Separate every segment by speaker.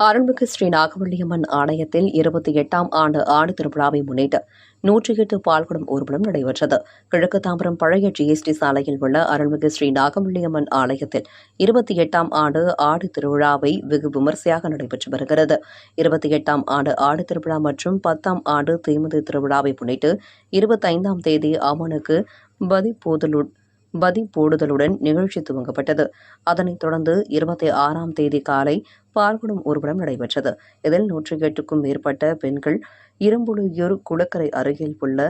Speaker 1: அருள்மிகு ஸ்ரீ நாகவல்லியம்மன் ஆலயத்தில் 28ஆம் ஆண்டு ஆடி திருவிழாவை முன்னிட்டு 108 பால்குடம் ஊர்வலம் நடைபெற்றது. கிழக்கு தாம்பரம் பழைய ஜிஎஸ்டி சாலையில் உள்ள அருள்மிகு ஸ்ரீ நாகவல்லியம்மன் ஆலயத்தில் 28ஆம் ஆண்டு ஆடி திருவிழாவை வெகு விமரிசையாக நடைபெற்று வருகிறது. 28ஆம் ஆண்டு ஆடி திருவிழா மற்றும் 10ஆம் ஆண்டு தீமிதி திருவிழாவை முன்னிட்டு 25ஆம் தேதி அம்மனுக்கு பதி போடுதலுடன் நிகழ்ச்சி துவங்கப்பட்டது. அதனைத் தொடர்ந்து 26ஆம் தேதி காலை பால்குடம் ஊர்வலம் நடைபெற்றது. இதில் 108க்கும் மேற்பட்ட பெண்கள் இரும்புலியூர் குளக்கரை அருகில் உள்ள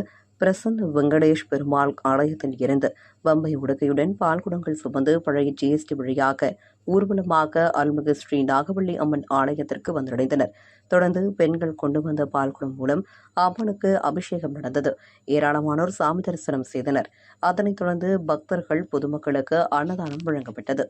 Speaker 1: பிரசன்ன வெங்கடேஷ் பெருமாள் ஆலயத்தில் இருந்து பம்பை உடுக்கையுடன் பால்குடங்கள் சுமந்து பழைய ஜிஎஸ்டி வழியாக ஊர்வலமாக அருள்மிகு ஸ்ரீ நாகவல்லி அம்மன் ஆலயத்திற்கு வந்தடைந்தனர். தொடர்ந்து பெண்கள் கொண்டு வந்த பால்குடம் மூலம் அம்மனுக்கு அபிஷேகம் நடந்தது. ஏராளமானோர் சாமி தரிசனம் செய்தனர். அதனைத் தொடர்ந்து பக்தர்கள் பொதுமக்களுக்கு அன்னதானம் வழங்கப்பட்டது.